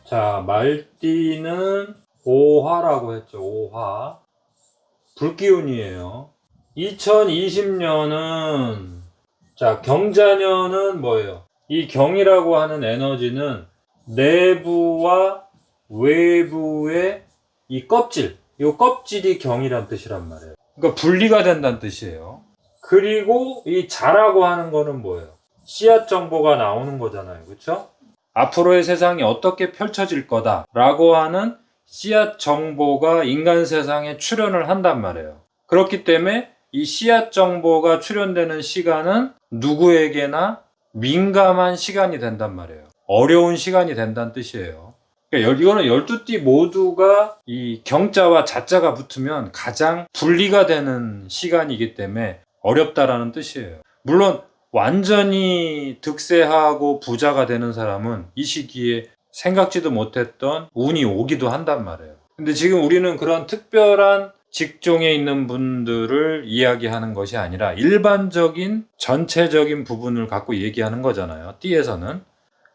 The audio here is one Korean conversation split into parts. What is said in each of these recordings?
자, 말띠는 오화라고 했죠. 오화. 불기운이에요. 2020년은, 자, 경자년은 뭐예요? 이 경이라고 하는 에너지는 내부와 외부의 이 껍질, 이 껍질이 경이란 뜻이란 말이에요. 그러니까 분리가 된다는 뜻이에요. 그리고 이 자라고 하는 거는 뭐예요? 씨앗 정보가 나오는 거잖아요. 그렇죠? 앞으로의 세상이 어떻게 펼쳐질 거다라고 하는 씨앗 정보가 인간 세상에 출현을 한단 말이에요. 그렇기 때문에 이 씨앗 정보가 출현되는 시간은 누구에게나 민감한 시간이 된단 말이에요. 어려운 시간이 된다는 뜻이에요. 그러니까 이거는 12띠 모두가 이 경자와 자자가 붙으면 가장 분리가 되는 시간이기 때문에 어렵다라는 뜻이에요. 물론 완전히 득세하고 부자가 되는 사람은 이 시기에 생각지도 못했던 운이 오기도 한단 말이에요. 근데 지금 우리는 그런 특별한 직종에 있는 분들을 이야기하는 것이 아니라 일반적인 전체적인 부분을 갖고 얘기하는 거잖아요. 띠에서는.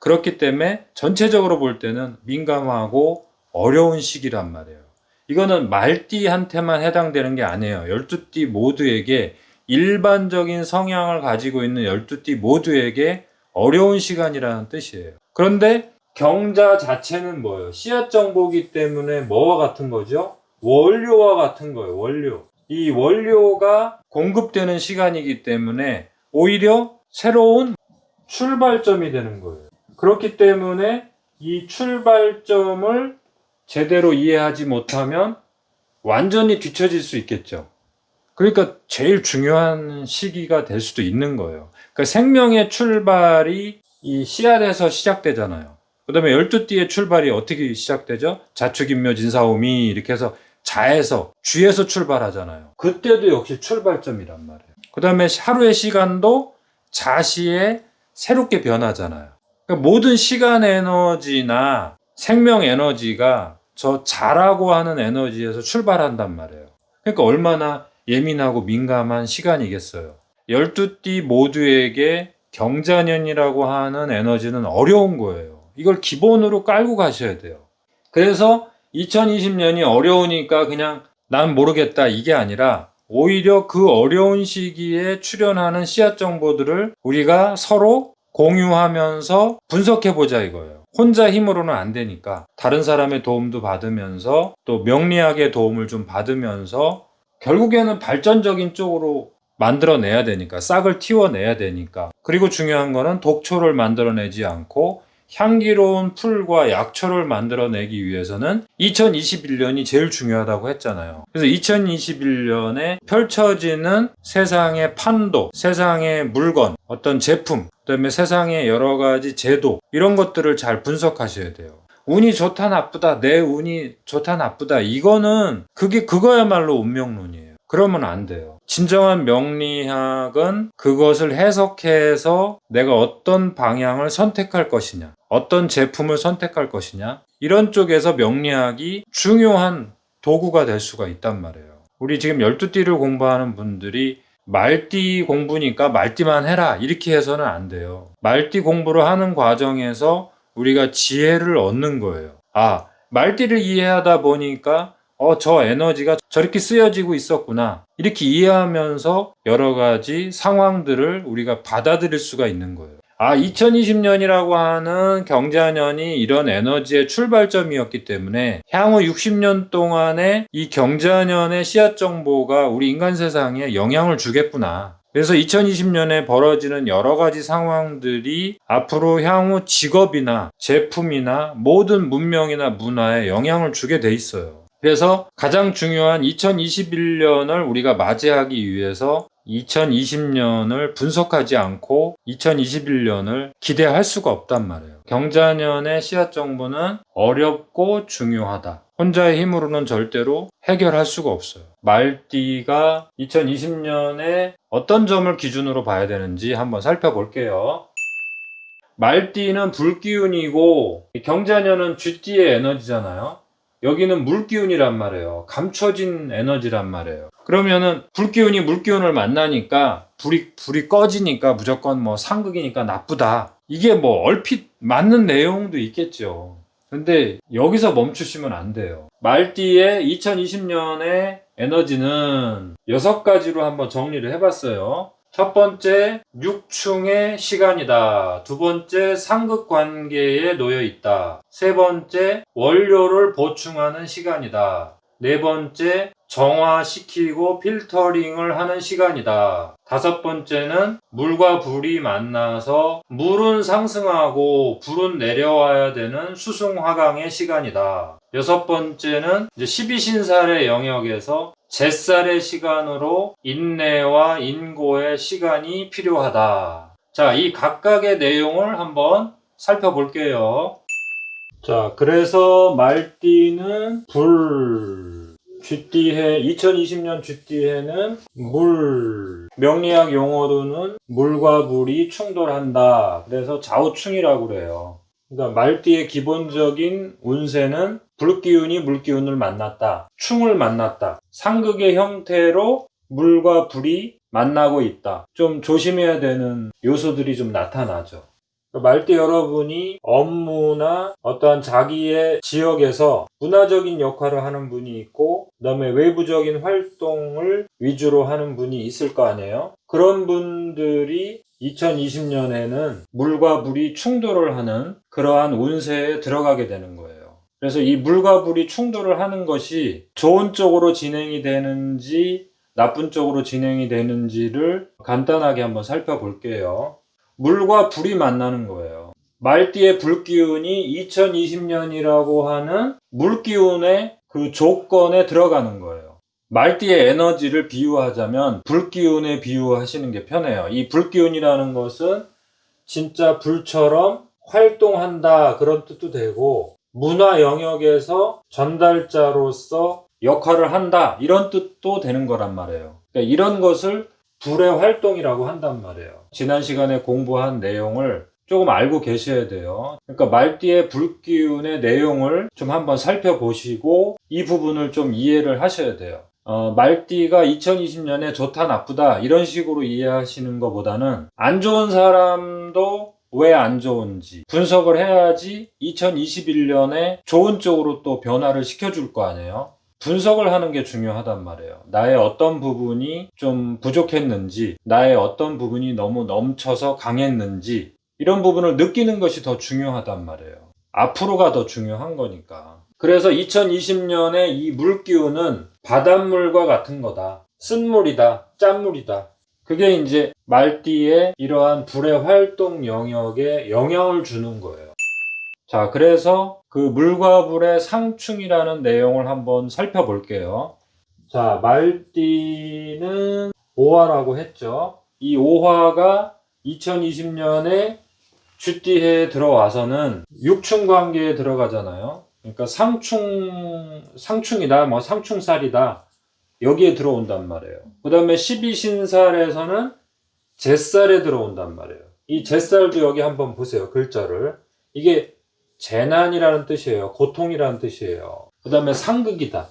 그렇기 때문에 전체적으로 볼 때는 민감하고 어려운 시기란 말이에요. 이거는 말띠한테만 해당되는 게 아니에요. 12띠 모두에게 일반적인 성향을 가지고 있는 12띠 모두에게 어려운 시간이라는 뜻이에요. 그런데 경자 자체는 뭐예요? 씨앗 정보기 때문에 뭐와 같은 거죠? 원료와 같은 거예요. 원료. 이 원료가 공급되는 시간이기 때문에 오히려 새로운 출발점이 되는 거예요. 그렇기 때문에 이 출발점을 제대로 이해하지 못하면 완전히 뒤처질 수 있겠죠. 그러니까 제일 중요한 시기가 될 수도 있는 거예요. 그러니까 생명의 출발이 이 씨앗에서 시작되잖아요. 그 다음에 12띠의 출발이 어떻게 시작되죠? 자축인묘 진사오미 이렇게 해서 자에서 쥐에서 출발하잖아요. 그때도 역시 출발점이란 말이에요. 그 다음에 하루의 시간도 자시에 새롭게 변하잖아요. 그러니까 모든 시간 에너지나 생명 에너지가 저 자라고 하는 에너지에서 출발한단 말이에요. 그러니까 얼마나 예민하고 민감한 시간이겠어요. 12띠 모두에게 경자년이라고 하는 에너지는 어려운 거예요. 이걸 기본으로 깔고 가셔야 돼요. 그래서 2020년이 어려우니까 그냥 난 모르겠다 이게 아니라 오히려 그 어려운 시기에 출현하는 씨앗 정보들을 우리가 서로 공유하면서 분석해보자 이거예요. 혼자 힘으로는 안 되니까 다른 사람의 도움도 받으면서 또 명리학의 도움을 좀 받으면서 결국에는 발전적인 쪽으로 만들어내야 되니까 싹을 틔워내야 되니까 그리고 중요한 거는 독초를 만들어내지 않고 향기로운 풀과 약초를 만들어내기 위해서는 2021년이 제일 중요하다고 했잖아요. 그래서 2021년에 펼쳐지는 세상의 판도, 세상의 물건, 어떤 제품, 그다음에 세상의 여러 가지 제도 이런 것들을 잘 분석하셔야 돼요. 운이 좋다 나쁘다, 내 운이 좋다 나쁘다 이거는 그거야말로 운명론이에요. 그러면 안 돼요. 진정한 명리학은 그것을 해석해서 내가 어떤 방향을 선택할 것이냐, 어떤 제품을 선택할 것이냐 이런 쪽에서 명리학이 중요한 도구가 될 수가 있단 말이에요. 우리 지금 12띠를 공부하는 분들이 말띠 공부니까 말띠만 해라 이렇게 해서는 안 돼요. 말띠 공부를 하는 과정에서 우리가 지혜를 얻는 거예요. 아, 말띠를 이해하다 보니까 저 에너지가 저렇게 쓰여지고 있었구나. 이렇게 이해하면서 여러 가지 상황들을 우리가 받아들일 수가 있는 거예요. 2020년이라고 하는 경자년이 이런 에너지의 출발점이었기 때문에 향후 60년 동안의 이 경자년의 씨앗 정보가 우리 인간 세상에 영향을 주겠구나. 그래서 2020년에 벌어지는 여러 가지 상황들이 앞으로 향후 직업이나 제품이나 모든 문명이나 문화에 영향을 주게 돼 있어요. 그래서 가장 중요한 2021년을 우리가 맞이하기 위해서 2020년을 분석하지 않고 2021년을 기대할 수가 없단 말이에요. 경자년의 씨앗 정보는 어렵고 중요하다. 혼자의 힘으로는 절대로 해결할 수가 없어요. 말띠가 2020년에 어떤 점을 기준으로 봐야 되는지 한번 살펴볼게요. 말띠는 불기운이고 경자년은 쥐띠의 에너지잖아요. 여기는 물기운이란 말이에요. 감춰진 에너지란 말이에요. 그러면은 불기운이 물기운을 만나니까 불이 꺼지니까 무조건 뭐 상극이니까 나쁘다. 이게 뭐 얼핏 맞는 내용도 있겠죠. 근데 여기서 멈추시면 안 돼요. 말띠의 2020년의 에너지는 6가지로 한번 정리를 해봤어요. 첫 번째, 육충의 시간이다. 두 번째, 상극 관계에 놓여 있다. 세 번째, 원료를 보충하는 시간이다. 네 번째, 정화시키고 필터링을 하는 시간이다. 다섯 번째는 물과 불이 만나서 물은 상승하고 불은 내려와야 되는 수승화강의 시간이다. 여섯 번째는 이제 12신살의 영역에서 잿살의 시간으로 인내와 인고의 시간이 필요하다. 자, 이 각각의 내용을 한번 살펴볼게요. 자, 그래서 말띠는 불, 쥐띠해, 2020년 쥐띠해는 물, 명리학 용어로는 물과 불이 충돌한다. 그래서 좌우충이라고 그래요. 그러니까 말띠의 기본적인 운세는 불기운이 물기운을 만났다. 충을 만났다. 상극의 형태로 물과 불이 만나고 있다. 좀 조심해야 되는 요소들이 좀 나타나죠. 말띠 여러분이 업무나 어떠한 자기의 지역에서 문화적인 역할을 하는 분이 있고, 그 다음에 외부적인 활동을 위주로 하는 분이 있을 거 아니에요? 그런 분들이 2020년에는 물과 불이 충돌을 하는 그러한 운세에 들어가게 되는 거예요. 그래서 이 물과 불이 충돌을 하는 것이 좋은 쪽으로 진행이 되는지 나쁜 쪽으로 진행이 되는지를 간단하게 한번 살펴볼게요. 물과 불이 만나는 거예요. 말띠의 불기운이 2020년이라고 하는 물기운의 그 조건에 들어가는 거예요. 말띠의 에너지를 비유하자면 불기운에 비유하시는 게 편해요. 이 불기운이라는 것은 진짜 불처럼 활동한다 그런 뜻도 되고, 문화 영역에서 전달자로서 역할을 한다 이런 뜻도 되는 거란 말이에요. 그러니까 이런 것을 불의 활동이라고 한단 말이에요. 지난 시간에 공부한 내용을 조금 알고 계셔야 돼요. 그러니까 말띠의 불기운의 내용을 좀 한번 살펴보시고 이 부분을 좀 이해를 하셔야 돼요. 말띠가 2020년에 좋다 나쁘다 이런 식으로 이해하시는 것보다는 안 좋은 사람도 왜 안 좋은지 분석을 해야지 2021년에 좋은 쪽으로 또 변화를 시켜줄 거 아니에요. 분석을 하는 게 중요하단 말이에요. 나의 어떤 부분이 좀 부족했는지, 나의 어떤 부분이 너무 넘쳐서 강했는지 이런 부분을 느끼는 것이 더 중요하단 말이에요. 앞으로가 더 중요한 거니까. 그래서 2020년에 이 물기운은 바닷물과 같은 거다. 쓴물이다. 짠물이다. 그게 이제 말띠의 이러한 불의 활동 영역에 영향을 주는 거예요. 자, 그래서 그 물과 불의 상충이라는 내용을 한번 살펴볼게요. 자, 말띠는 오화라고 했죠. 이 오화가 2020년에 쥐띠해에 들어와서는 육충 관계에 들어가잖아요. 그러니까 상충이다, 뭐 상충살이다. 여기에 들어온단 말이에요. 그 다음에 12신살에서는 잿살에 들어온단 말이에요. 이 잿살도 여기 한번 보세요. 글자를. 이게 재난이라는 뜻이에요. 고통이라는 뜻이에요. 그 다음에 상극이다.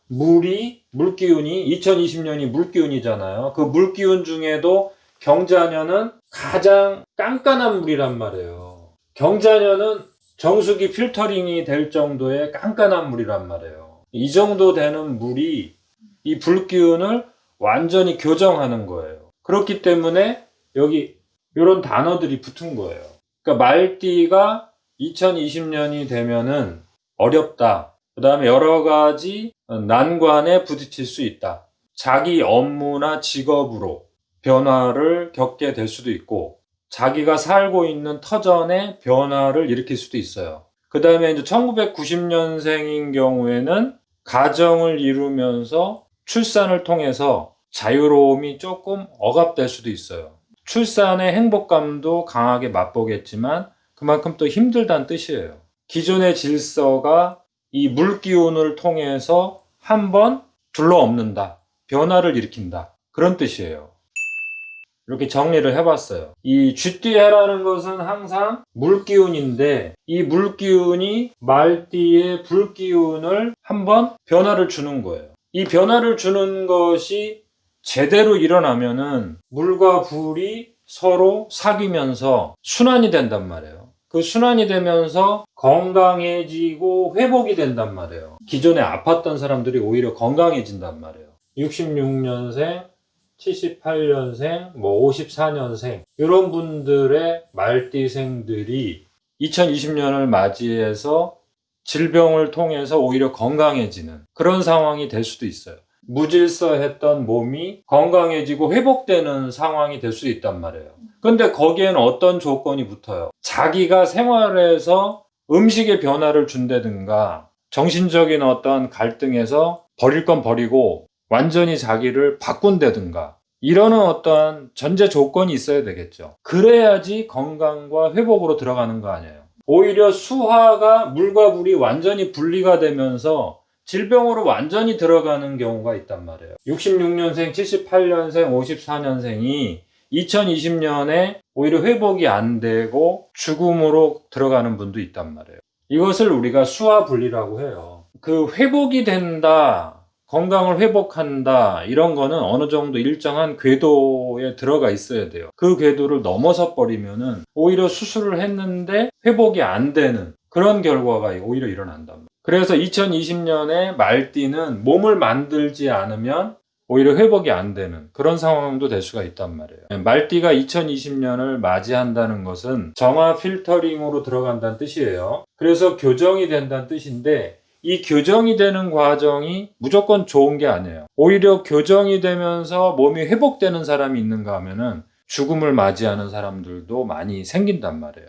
물기운이 2020년이 물기운이잖아요. 그 물기운 중에도 경자년은 가장 깐깐한 물이란 말이에요. 경자년은 정수기 필터링이 될 정도의 깐깐한 물이란 말이에요. 이 정도 되는 물이 이 불기운을 완전히 교정하는 거예요. 그렇기 때문에 여기 이런 단어들이 붙은 거예요. 그러니까 말띠가 2020년이 되면은 어렵다. 그 다음에 여러 가지 난관에 부딪힐 수 있다. 자기 업무나 직업으로 변화를 겪게 될 수도 있고, 자기가 살고 있는 터전에 변화를 일으킬 수도 있어요. 그 다음에 이제 1990년생인 경우에는 가정을 이루면서 출산을 통해서 자유로움이 조금 억압될 수도 있어요. 출산의 행복감도 강하게 맛보겠지만 그만큼 또 힘들다는 뜻이에요. 기존의 질서가 이 물기운을 통해서 한번 둘러엎는다. 변화를 일으킨다. 그런 뜻이에요. 이렇게 정리를 해봤어요. 이 쥐띠해라는 것은 항상 물기운인데 이 물기운이 말띠의 불기운을 한번 변화를 주는 거예요. 이 변화를 주는 것이 제대로 일어나면은 물과 불이 서로 사귀면서 순환이 된단 말이에요. 그 순환이 되면서 건강해지고 회복이 된단 말이에요. 기존에 아팠던 사람들이 오히려 건강해진단 말이에요. 66년생, 78년생, 54년생 이런 분들의 말띠생들이 2020년을 맞이해서 질병을 통해서 오히려 건강해지는 그런 상황이 될 수도 있어요. 무질서했던 몸이 건강해지고 회복되는 상황이 될 수 있단 말이에요. 근데 거기에는 어떤 조건이 붙어요? 자기가 생활에서 음식의 변화를 준다든가 정신적인 어떤 갈등에서 버릴 건 버리고 완전히 자기를 바꾼다든가 이러는 어떠한 전제 조건이 있어야 되겠죠. 그래야지 건강과 회복으로 들어가는 거 아니에요. 오히려 수화가 물과 물이 완전히 분리가 되면서 질병으로 완전히 들어가는 경우가 있단 말이에요. 66년생, 78년생, 54년생이 2020년에 오히려 회복이 안 되고 죽음으로 들어가는 분도 있단 말이에요. 이것을 우리가 수화 분리라고 해요. 그 회복이 된다, 건강을 회복한다 이런 거는 어느 정도 일정한 궤도에 들어가 있어야 돼요. 그 궤도를 넘어서 버리면은 오히려 수술을 했는데 회복이 안 되는 그런 결과가 오히려 일어난단 말이에요. 그래서 2020년에 말띠는 몸을 만들지 않으면 오히려 회복이 안 되는 그런 상황도 될 수가 있단 말이에요. 말띠가 2020년을 맞이한다는 것은 정화 필터링으로 들어간다는 뜻이에요. 그래서 교정이 된다는 뜻인데 이 교정이 되는 과정이 무조건 좋은 게 아니에요. 오히려 교정이 되면서 몸이 회복되는 사람이 있는가 하면은 죽음을 맞이하는 사람들도 많이 생긴단 말이에요.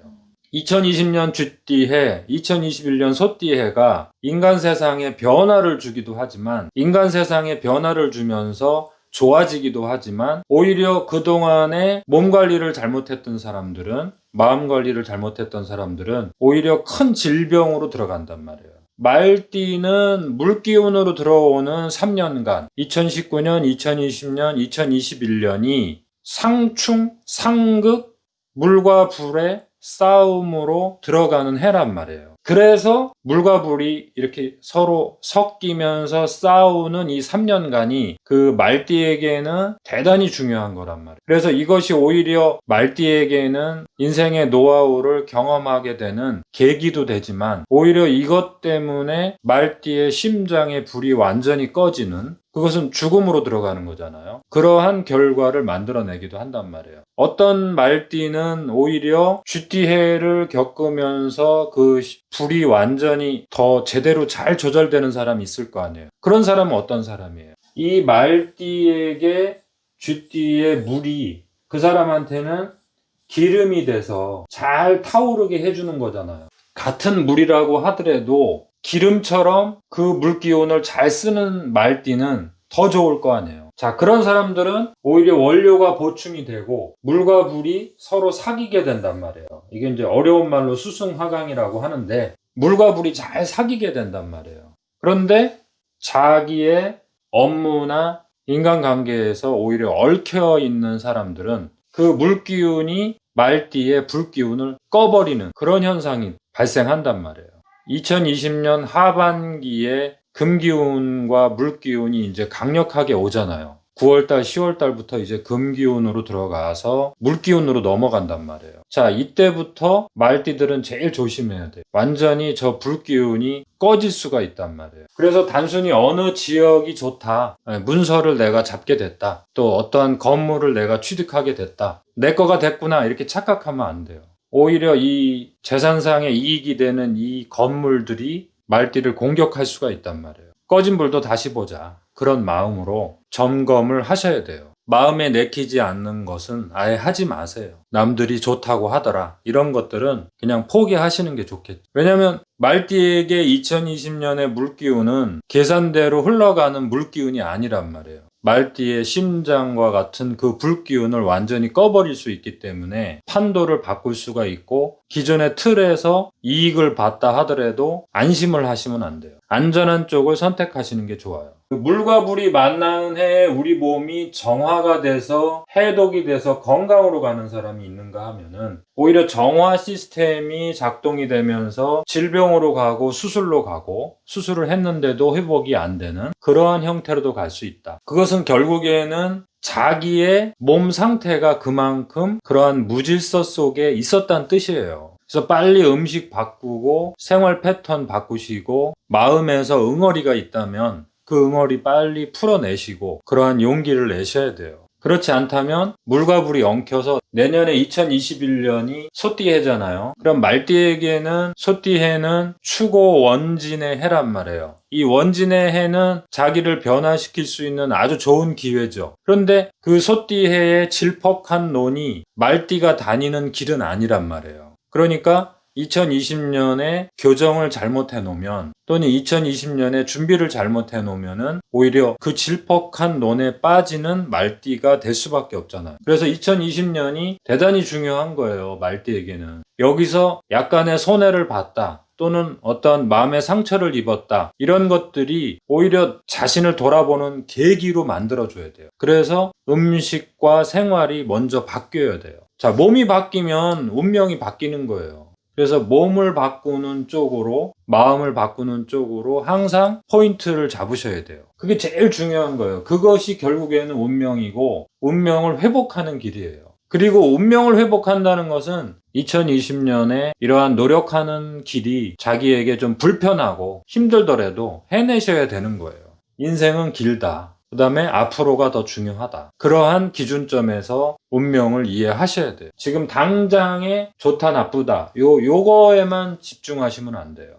2020년 쥐띠해, 2021년 소띠해가 인간 세상에 변화를 주기도 하지만 인간 세상에 변화를 주면서 좋아지기도 하지만 오히려 그동안에 몸 관리를 잘못했던 사람들은 마음 관리를 잘못했던 사람들은 오히려 큰 질병으로 들어간단 말이에요. 말띠는 물기운으로 들어오는 3년간 2019년, 2020년, 2021년이 상충, 상극, 물과 불의 싸움으로 들어가는 해란 말이에요. 그래서 물과 불이 이렇게 서로 섞이면서 싸우는 이 3년간이 그 말띠에게는 대단히 중요한 거란 말이에요. 그래서 이것이 오히려 말띠에게는 인생의 노하우를 경험하게 되는 계기도 되지만 오히려 이것 때문에 말띠의 심장의 불이 완전히 꺼지는 그것은 죽음으로 들어가는 거잖아요. 그러한 결과를 만들어내기도 한단 말이에요. 어떤 말띠는 오히려 쥐띠해를 겪으면서 그 불이 완전히 더 제대로 잘 조절되는 사람이 있을 거 아니에요. 그런 사람은 어떤 사람이에요? 이 말띠에게 쥐띠의 물이 그 사람한테는 기름이 돼서 잘 타오르게 해주는 거잖아요. 같은 물이라고 하더라도 기름처럼 그 물기운을 잘 쓰는 말띠는 더 좋을 거 아니에요. 자, 그런 사람들은 오히려 원료가 보충이 되고 물과 불이 서로 사귀게 된단 말이에요. 이게 이제 어려운 말로 수승화강이라고 하는데 물과 불이 잘 사귀게 된단 말이에요. 그런데 자기의 업무나 인간관계에서 오히려 얽혀 있는 사람들은 그 물기운이 말띠의 불기운을 꺼버리는 그런 현상이 발생한단 말이에요. 2020년 하반기에 금기운과 물기운이 이제 강력하게 오잖아요. 9월달, 10월달부터 이제 금기운으로 들어가서 물기운으로 넘어간단 말이에요. 자, 이때부터 말띠들은 제일 조심해야 돼요. 완전히 저 불기운이 꺼질 수가 있단 말이에요. 그래서 단순히 어느 지역이 좋다, 문서를 내가 잡게 됐다, 또 어떠한 건물을 내가 취득하게 됐다, 내 거가 됐구나 이렇게 착각하면 안 돼요. 오히려 이 재산상의 이익이 되는 이 건물들이 말띠를 공격할 수가 있단 말이에요. 꺼진 불도 다시 보자. 그런 마음으로 점검을 하셔야 돼요. 마음에 내키지 않는 것은 아예 하지 마세요. 남들이 좋다고 하더라. 이런 것들은 그냥 포기하시는 게 좋겠죠. 왜냐면 말띠에게 2020년의 물기운은 계산대로 흘러가는 물기운이 아니란 말이에요. 말띠의 심장과 같은 그 불기운을 완전히 꺼버릴 수 있기 때문에 판도를 바꿀 수가 있고 기존의 틀에서 이익을 봤다 하더라도 안심을 하시면 안 돼요. 안전한 쪽을 선택하시는 게 좋아요. 물과 불이 만나는 해에 우리 몸이 정화가 돼서 해독이 돼서 건강으로 가는 사람이 있는가 하면은 오히려 정화 시스템이 작동이 되면서 질병으로 가고 수술로 가고 수술을 했는데도 회복이 안 되는 그러한 형태로도 갈 수 있다. 그것은 결국에는 자기의 몸 상태가 그만큼 그러한 무질서 속에 있었다는 뜻이에요. 그래서 빨리 음식 바꾸고 생활 패턴 바꾸시고 마음에서 응어리가 있다면 그 응어리 빨리 풀어내시고 그러한 용기를 내셔야 돼요. 그렇지 않다면 물과 불이 엉켜서 내년에 2021년이 소띠해잖아요. 그럼 말띠에게는 소띠해는 추고 원진의 해란 말이에요. 이 원진의 해는 자기를 변화시킬 수 있는 아주 좋은 기회죠. 그런데 그 소띠해의 질퍽한 논이 말띠가 다니는 길은 아니란 말이에요. 그러니까 2020년에 교정을 잘못해 놓으면 또는 2020년에 준비를 잘못해 놓으면은 오히려 그 질퍽한 논에 빠지는 말띠가 될 수밖에 없잖아요. 그래서 2020년이 대단히 중요한 거예요. 말띠에게는. 여기서 약간의 손해를 봤다. 또는 어떤 마음의 상처를 입었다. 이런 것들이 오히려 자신을 돌아보는 계기로 만들어줘야 돼요. 그래서 음식과 생활이 먼저 바뀌어야 돼요. 자, 몸이 바뀌면 운명이 바뀌는 거예요. 그래서 몸을 바꾸는 쪽으로, 마음을 바꾸는 쪽으로 항상 포인트를 잡으셔야 돼요. 그게 제일 중요한 거예요. 그것이 결국에는 운명이고, 운명을 회복하는 길이에요. 그리고 운명을 회복한다는 것은 2020년에 이러한 노력하는 길이 자기에게 좀 불편하고 힘들더라도 해내셔야 되는 거예요. 인생은 길다. 그 다음에 앞으로가 더 중요하다. 그러한 기준점에서 운명을 이해하셔야 돼요. 지금 당장에 좋다 나쁘다 요거에만 집중하시면 안 돼요.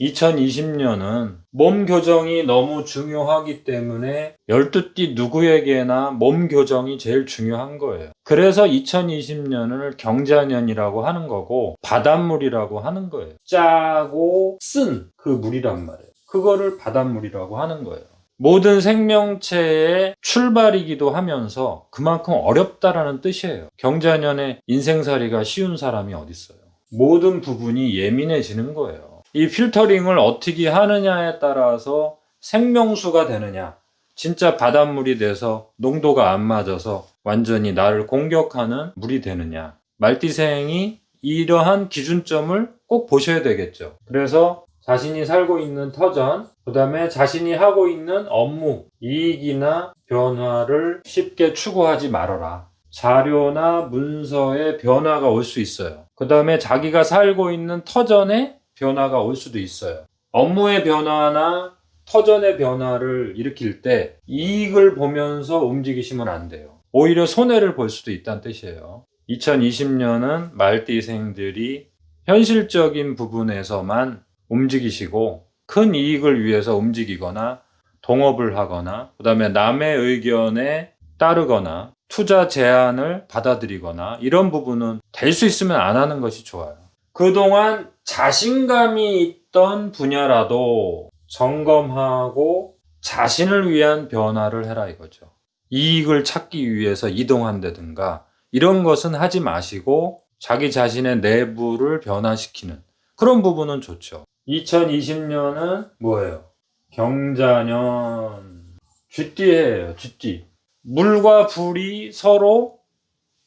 2020년은 몸 교정이 너무 중요하기 때문에 12띠 누구에게나 몸 교정이 제일 중요한 거예요. 그래서 2020년을 경자년이라고 하는 거고 바닷물이라고 하는 거예요. 짜고 쓴 그 물이란 말이에요. 그거를 바닷물이라고 하는 거예요. 모든 생명체의 출발이기도 하면서 그만큼 어렵다라는 뜻이에요. 경자년에 인생살이가 쉬운 사람이 어딨어요. 모든 부분이 예민해지는 거예요. 이 필터링을 어떻게 하느냐에 따라서 생명수가 되느냐, 진짜 바닷물이 돼서 농도가 안 맞아서 완전히 나를 공격하는 물이 되느냐, 말띠생이 이러한 기준점을 꼭 보셔야 되겠죠. 그래서 자신이 살고 있는 터전, 그 다음에 자신이 하고 있는 업무, 이익이나 변화를 쉽게 추구하지 말아라. 자료나 문서에 변화가 올 수 있어요. 그 다음에 자기가 살고 있는 터전에 변화가 올 수도 있어요. 업무의 변화나 터전의 변화를 일으킬 때 이익을 보면서 움직이시면 안 돼요. 오히려 손해를 볼 수도 있다는 뜻이에요. 2020년은 말띠생들이 현실적인 부분에서만 움직이시고 큰 이익을 위해서 움직이거나 동업을 하거나 그 다음에 남의 의견에 따르거나 투자 제안을 받아들이거나 이런 부분은 될 수 있으면 안 하는 것이 좋아요. 그동안 자신감이 있던 분야라도 점검하고 자신을 위한 변화를 해라 이거죠. 이익을 찾기 위해서 이동한다든가 이런 것은 하지 마시고 자기 자신의 내부를 변화시키는 그런 부분은 좋죠. 2020년은 뭐예요? 경자년. 쥐띠예요, 쥐띠. 물과 불이 서로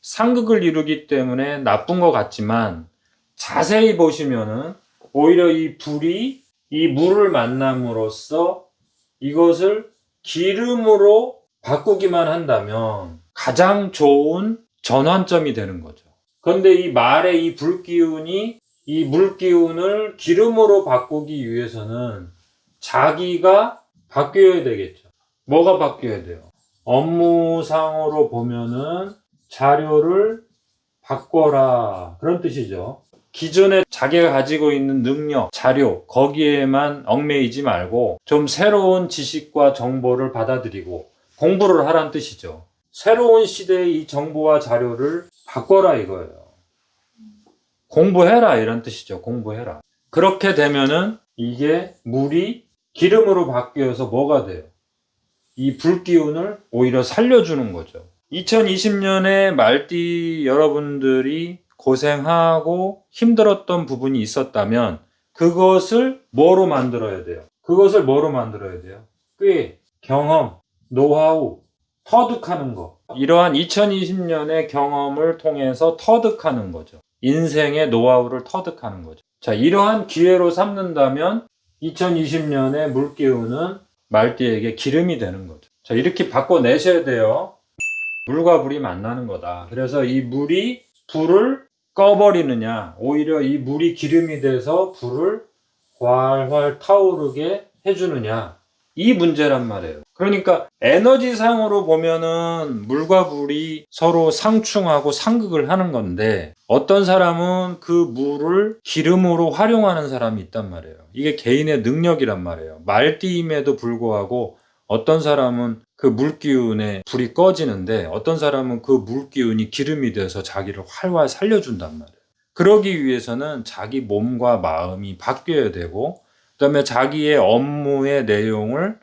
상극을 이루기 때문에 나쁜 것 같지만 자세히 보시면은 오히려 이 불이 이 물을 만남으로써 이것을 기름으로 바꾸기만 한다면 가장 좋은 전환점이 되는 거죠. 그런데 이 말의 이 불기운이 이 물기운을 기름으로 바꾸기 위해서는 자기가 바뀌어야 되겠죠. 뭐가 바뀌어야 돼요? 업무상으로 보면은 자료를 바꿔라. 그런 뜻이죠. 기존에 자기가 가지고 있는 능력, 자료, 거기에만 얽매이지 말고 좀 새로운 지식과 정보를 받아들이고 공부를 하라는 뜻이죠. 새로운 시대의 이 정보와 자료를 바꿔라 이거예요. 공부해라 이런 뜻이죠. 공부해라. 그렇게 되면은 이게 물이 기름으로 바뀌어서 뭐가 돼요? 이 불기운을 오히려 살려주는 거죠. 2020년에 말띠 여러분들이 고생하고 힘들었던 부분이 있었다면 그것을 뭐로 만들어야 돼요? 그것을 뭐로 만들어야 돼요? 꽤, 경험, 노하우, 터득하는 거. 이러한 2020년의 경험을 통해서 터득하는 거죠. 인생의 노하우를 터득하는 거죠. 자, 이러한 기회로 삼는다면 2020년의 물기운은 말띠에게 기름이 되는 거죠. 자, 이렇게 바꿔내셔야 돼요. 물과 불이 만나는 거다. 그래서 이 물이 불을 꺼버리느냐, 오히려 이 물이 기름이 돼서 불을 활활 타오르게 해주느냐, 이 문제란 말이에요. 그러니까 에너지상으로 보면은 물과 불이 서로 상충하고 상극을 하는 건데, 어떤 사람은 그 물을 기름으로 활용하는 사람이 있단 말이에요. 이게 개인의 능력이란 말이에요. 말띠임에도 불구하고 어떤 사람은 그 물기운에 불이 꺼지는데, 어떤 사람은 그 물기운이 기름이 돼서 자기를 활활 살려준단 말이에요. 그러기 위해서는 자기 몸과 마음이 바뀌어야 되고, 그다음에 자기의 업무의 내용을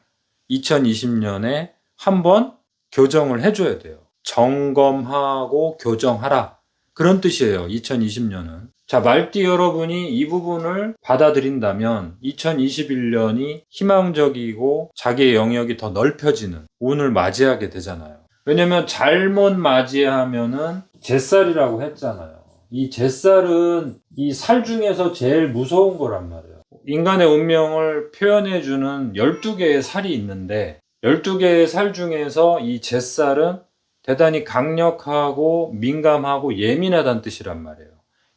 2020년에 한번 교정을 해줘야 돼요. 점검하고 교정하라. 그런 뜻이에요. 2020년은. 자, 말띠 여러분이 이 부분을 받아들인다면 2021년이 희망적이고 자기의 영역이 더 넓혀지는 운을 맞이하게 되잖아요. 왜냐면 잘못 맞이하면은 제살이라고 했잖아요. 이 제살은 이 살 중에서 제일 무서운 거란 말이에요. 인간의 운명을 표현해주는 12개의 살이 있는데, 12개의 살 중에서 이 제살은 대단히 강력하고 민감하고 예민하다는 뜻이란 말이에요.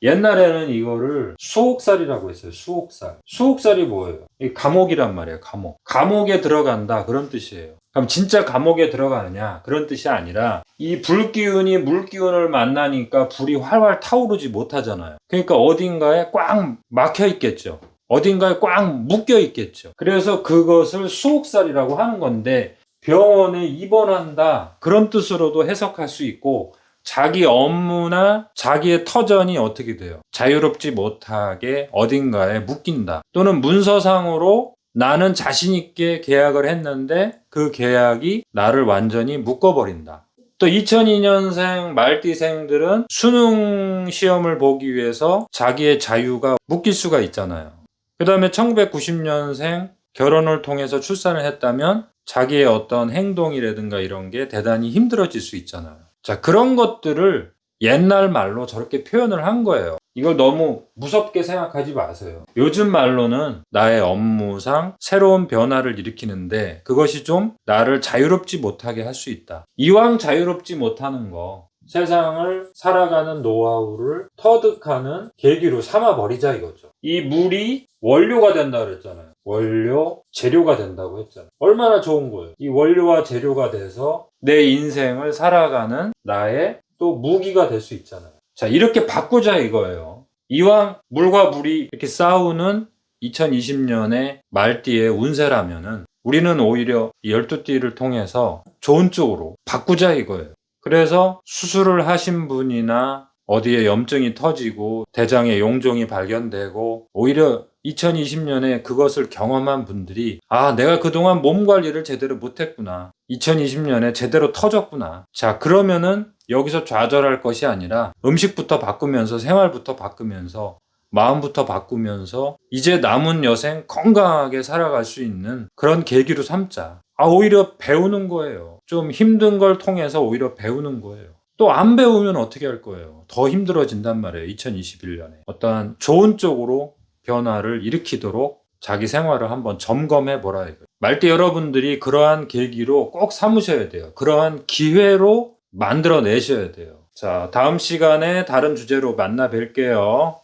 옛날에는 이거를 수옥살이라고 했어요. 수옥살. 수옥살이 뭐예요? 이 감옥이란 말이에요. 감옥. 감옥에 들어간다, 그런 뜻이에요. 그럼 진짜 감옥에 들어가느냐, 그런 뜻이 아니라 이 불기운이 물기운을 만나니까 불이 활활 타오르지 못하잖아요. 그러니까 어딘가에 꽉 막혀 있겠죠. 어딘가에 꽉 묶여 있겠죠. 그래서 그것을 수옥살이라고 하는 건데, 병원에 입원한다, 그런 뜻으로도 해석할 수 있고, 자기 업무나 자기의 터전이 어떻게 돼요? 자유롭지 못하게 어딘가에 묶인다. 또는 문서상으로 나는 자신 있게 계약을 했는데 그 계약이 나를 완전히 묶어버린다. 또 2002년생 말띠생들은 수능 시험을 보기 위해서 자기의 자유가 묶일 수가 있잖아요. 그 다음에 1990년생 결혼을 통해서 출산을 했다면 자기의 어떤 행동이라든가 이런 게 대단히 힘들어질 수 있잖아요. 자, 그런 것들을 옛날 말로 저렇게 표현을 한 거예요. 이걸 너무 무섭게 생각하지 마세요. 요즘 말로는 나의 업무상 새로운 변화를 일으키는데 그것이 좀 나를 자유롭지 못하게 할 수 있다. 이왕 자유롭지 못하는 거, 세상을 살아가는 노하우를 터득하는 계기로 삼아버리자 이거죠. 이 물이 원료가 된다 그랬잖아요. 원료, 재료가 된다고 했잖아요. 얼마나 좋은 거예요. 이 원료와 재료가 돼서 내 인생을 살아가는 나의 또 무기가 될 수 있잖아요. 자, 이렇게 바꾸자 이거예요. 이왕 물과 물이 이렇게 싸우는 2020년의 말띠의 운세라면은 우리는 오히려 이 12띠를 통해서 좋은 쪽으로 바꾸자 이거예요. 그래서 수술을 하신 분이나 어디에 염증이 터지고 대장에 용종이 발견되고 오히려 2020년에 그것을 경험한 분들이, 아, 내가 그동안 몸 관리를 제대로 못했구나. 2020년에 제대로 터졌구나. 자, 그러면은 여기서 좌절할 것이 아니라 음식부터 바꾸면서 생활부터 바꾸면서 마음부터 바꾸면서 이제 남은 여생 건강하게 살아갈 수 있는 그런 계기로 삼자. 아, 오히려 배우는 거예요. 좀 힘든 걸 통해서 오히려 배우는 거예요. 또 안 배우면 어떻게 할 거예요? 더 힘들어진단 말이에요. 2021년에. 어떠한 좋은 쪽으로 변화를 일으키도록 자기 생활을 한번 점검해 보라 이거예요. 말띠 여러분들이 그러한 계기로 꼭 삼으셔야 돼요. 그러한 기회로 만들어 내셔야 돼요. 자, 다음 시간에 다른 주제로 만나 뵐게요.